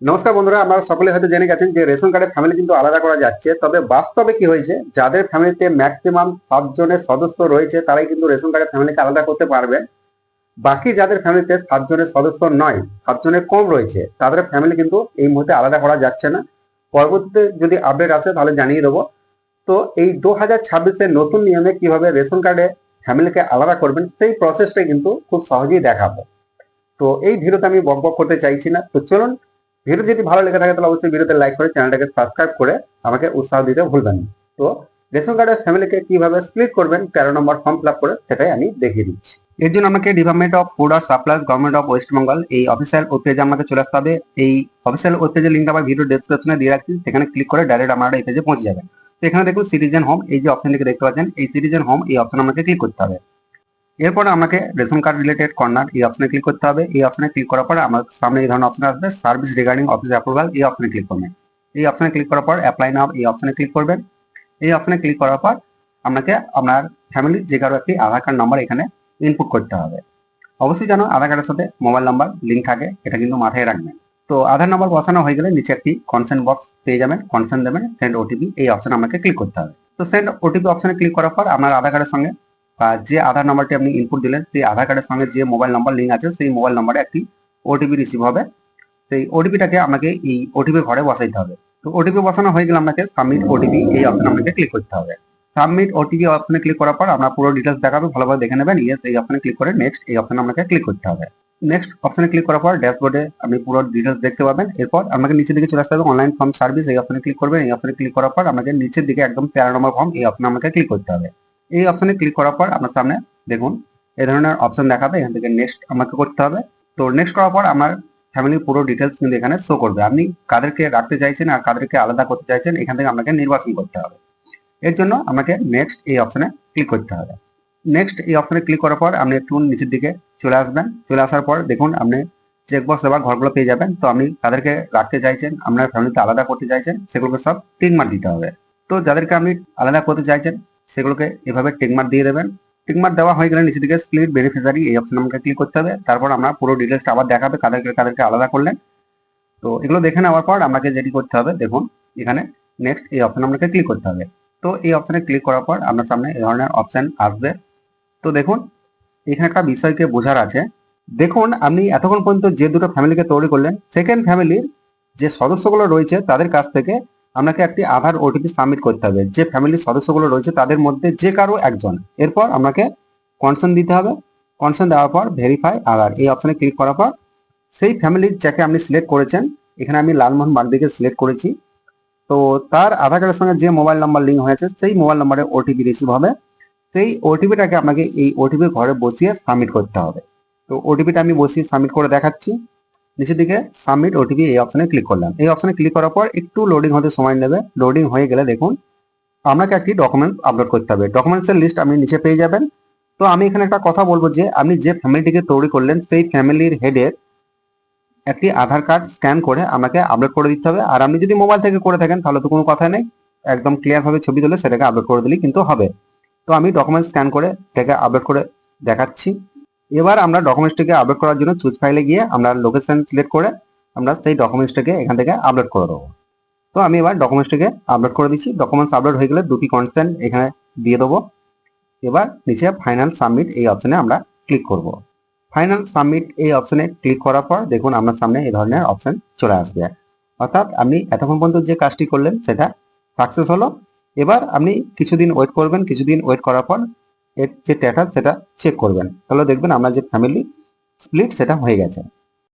নমস্কার বন্ধুরা, আমরা সকলে হয়তো জেনে গেছেন যে রেশন কার্ডের ফ্যামিলি কিন্তু আলাদা করা যাচ্ছে। তবে বাস্তবে কি হয়েছে, যাদের ফ্যামিলিতে ম্যাক্সিমাম 7 জনের সদস্য রয়েছে তারাই কিন্তু রেশন কার্ডের ফ্যামিলিকে আলাদা করতে পারবে। বাকি যাদের ফ্যামিলিতে 7 জনের সদস্য নয়, 7 জনের কম রয়েছে, তাদের ফ্যামিলি কিন্তু এই মুহূর্তে আলাদা করা যাচ্ছে না। পরবর্তীতে যদি আপডেট আসে তাহলে জানিয়ে দেবো। তো এই 2026-এর নতুন নিয়মে কিভাবে রেশন কার্ডে ফ্যামিলিকে আলাদা করবেন সেই প্রসেসটা কিন্তু খুব সহজেই দেখাবো। তো এই ভিডিওতে আমি বকবক করতে চাইছি না, তো চলুন। ভিডিও যদি ভালো লেগে থাকে তাহলে অবশ্যই ভিডিওতে লাইক করে চ্যানেলটাকে সাবস্ক্রাইব করে আমাকে উৎসাহ দিতে ভুলবেন না। তো রেশন কার্ডের ফ্যামিলিকে কিভাবে স্প্লিট করবেন 13 নম্বর ফর্ম ফিল আপ করে সেটাই আমি দেখিয়ে দিচ্ছি। এর জন্য আমাকে ডিপার্টমেন্ট অফ ফুড আর supplies government of West Bengal এই অফিসিয়াল ওয়েব পেজে আমাকে চলে আসতে হবে। এই অফিসিয়াল ওয়েব পেজের লিঙ্কটা আমার ভিডিও ডেসক্রিপশনে দিয়ে রাখছি, সেখানে ক্লিক করে ডাইরেক্ট আপনারা এই পেজে পৌঁছে যাবেন। তো এখানে দেখুন সিটিজেন হোম, এই যে অপশনটিকে দেখতে পাচ্ছেন, এই সিটিজেন হোম এই অপশন আমাকে ক্লিক করতে হবে। এরপর আমাকে রেশন কার্ড রিলেটেড কর্নার এই অপশনে ক্লিক করতে হবে। এই অপশনে ক্লিক করার পর আমার সামনে এই ধরনের অপশন আসবে, সার্ভিস রিগার্ডিং অফিস অ্যাপ্রুভাল, এই অপশনে ক্লিক করবেন। এই অপশনে ক্লিক করার পর অ্যাপ্লাই নাও এই অপশনে ক্লিক করবেন। এই অপশনে ক্লিক করার পর আপনাকে আপনার ফ্যামিলির যে কারো একটি আধার কার্ড নাম্বার এখানে ইনপুট করতে হবে। অবশ্যই জানো আধার কার্ডের সাথে মোবাইল নাম্বার লিঙ্ক থাকে, এটা কিন্তু মাথায় রাখবেন। তো আধার নাম্বার বসানো হয়ে গেলে নিচে একটি কনসেন্ট বক্স পেয়ে যাবেন, কনসেন্ট দেবেন, সেন্ড ওটিপি এই অপশনে আমাকে ক্লিক করতে হবে। তো সেন্ড ওটিপি অপশনে ক্লিক করার পর আপনার আধার কার্ডের সঙ্গে যে আধার নাম্বারটি আপনি ইনপুট দিলেন সেই আধার কার্ডের সঙ্গে যে মোবাইল নাম্বার লিঙ্ক আছে সেই মোবাইল নাম্বারে একটি ওটিপি রিসিভ হবে। সেই ওটিপিটাকে আমাকে এই ওটিপি ঘরে বসাইতে হবে। তো ওটিপি বসানো হয়ে গেলে আপনাকে সাবমিট ওটিপি এই অপশনে আমাকে ক্লিক করতে হবে। সাবমিট ওটিপি অপশনে ক্লিক করার পর আপনার পুরো ডিটেলস দেখাবে, ভালোভাবে দেখে নেবেন। ইয়েস এই অপশনে ক্লিক করে নেক্সট এই অপশনে আমাকে ক্লিক করতে হবে। নেক্সট অপশনে ক্লিক করার পর ড্যাশবোর্ডে আপনি পুরো ডিটেলস দেখতে পাবেন। এরপর আমাকে নিচের দিকে চলে আসতে হবে, অনলাইন ফর্ম সার্ভিস এই অপশনে ক্লিক করবেন। এই অপশনে ক্লিক করার পর আমাকে নিচের দিকে একদম 13 নম্বর ফর্ম এই অপশনে আমাকে ক্লিক করতে হবে। এই অপশনে ক্লিক করার পর আপনার সামনে দেখুন এই ধরনের অপশন দেখাবে, এখান থেকে নেক্সট আমাকে করতে হবে। তো নেক্সট করার পর আমার ফ্যামিলির পুরো ডিটেলস কিন্তু এখানে শো করবে। আপনি কাদেরকে রাখতে চাইছেন আর কাদেরকে আলাদা করতে চাইছেন এখান থেকে আপনাকে নির্বাচন করতে হবে। এর জন্য আমাকে নেক্সট এই অপশনে ক্লিক করতে হবে। নেক্সট এই অপশনে ক্লিক করার পর আপনি একটু নিচের দিকে চলে আসবেন। চলে আসার পর দেখুন আপনি চেকবক্স এবার ঘরগুলো পেয়ে যাবেন। তো আপনি কাদেরকে রাখতে চাইছেন, আপনার ফ্যামিলিতে আলাদা করতে চাইছেন, সেগুলোকে সব টিক মার্ক দিতে হবে। তো যাদেরকে আপনি আলাদা করতে চাইছেন সেগুলোকে এভাবে টিক মার্ক দিয়ে দেবেন। টিক মার্ক দেওয়া হয়ে গেলে নিচের দিকে স্প্লিট বেনিফিশিয়ারি এই অপশনে আমাকে ক্লিক করতে হবে। তারপর আমরা পুরো ডিটেলসটা আবার দেখাবে কাদেরকে কাদেরকে আলাদা করলেন। তো এগুলো দেখে নেওয়ার পর আমাকে যেটি করতে হবে, দেখুন এখানে নেক্সট এই অপশনে আমাকে ক্লিক করতে হবে। তো এই অপশনে ক্লিক করার পর আপনার সামনে এই ধরনের অপশন আসবে। তো দেখুন এখানে একটা বিষয়কে বোঝার আছে। দেখুন আপনি এতক্ষণ পর্যন্ত যে দুটো ফ্যামিলিকে তৈরি করলেন, সেকেন্ড ফ্যামিলির যে সদস্যগুলো রয়েছে তাদের কাছ থেকে আপনাকে একটি আধার ওটিপি সাবমিট করতে হবে। যে ফ্যামিলির সদস্যগুলো রয়েছে তাদের মধ্যে যে কারো একজন। এরপর আপনাকে কনসার্ন দিতে হবে। কনসার্ন দেওয়ার পর ভেরিফাই আধার এই অপশনে ক্লিক করার পর সেই ফ্যামিলির যাকে আপনি সিলেক্ট করেছেন, এখানে আমি লালমোহন মার্দিকে সিলেক্ট করেছি। তো তার আধার কার্ডের সঙ্গে যে মোবাইল নাম্বার লিঙ্ক হয়েছে সেই মোবাইল নাম্বারে ওটিপি রিসিভ হবে। সেই ওটিপিটাকে আপনাকে এই ওটিপি ঘরে বসিয়ে সাবমিট করতে হবে। তো ওটিপিটা আমি বসিয়ে সাবমিট করে দেখাচ্ছি। নিচের দিকে সাবমিট ওটিপি এই অপশনে ক্লিক করলাম। এই অপশনে ক্লিক করার পর একটু লোডিং হতে সময় নেবে। লোডিং হয়ে গেলে দেখুন আপনাকে একটি ডকুমেন্ট আপলোড করতে হবে। ডকুমেন্টসের লিস্ট আপনি নিচে পেয়ে যাবেন। তো আমি এখানে একটা কথা বলবো যে আপনি যে ফ্যামিলিটিকে তৈরি করলেন সেই ফ্যামিলির হেডের একটি আধার কার্ড স্ক্যান করে আমাকে আপলোড করে দিতে হবে। আর আপনি যদি মোবাইল থেকে করে থাকেন তাহলে তো কোনো কথা নেই, একদম ক্লিয়ার ভাবে ছবি তুলে সেটাকে আপলোড করে দিলেই কিন্তু হবে। তো আমি ডকুমেন্ট স্ক্যান করে এটাকে আপলোড করে দেখাচ্ছি। এবার আমরা ডকুমেন্টসটিকে আপলোড করার জন্য চুজ ফাইলে গিয়ে আমরা লোকেশন সিলেক্ট করে আমরা সেই ডকুমেন্টসটাকে এখান থেকে আপলোড করে দেবো। তো আমি এবার ডকুমেন্টসটিকে আপলোড করে দিচ্ছি। ডকুমেন্টস আপলোড হয়ে গেলে দুটি কনস্ট্যান্ট এখানে দিয়ে দেবো। এবার নিচে ফাইনাল সাবমিট এই অপশনে আমরা ক্লিক করব। ফাইনাল সাবমিট এই অপশনে ক্লিক করার পর দেখুন আপনার সামনে এই ধরনের অপশন চলে আসবে। অর্থাৎ আপনি এতক্ষণ পর্যন্ত যে কাজটি করলেন সেটা সাকসেস হলো। এবার আপনি কিছুদিন ওয়েট করবেন, কিছুদিন ওয়েট করার পর এর যে স্ট্যাটাস সেটা চেক করবেন, তাহলে দেখবেন আপনার যে ফ্যামিলি স্প্লিট সেটা হয়ে গেছে।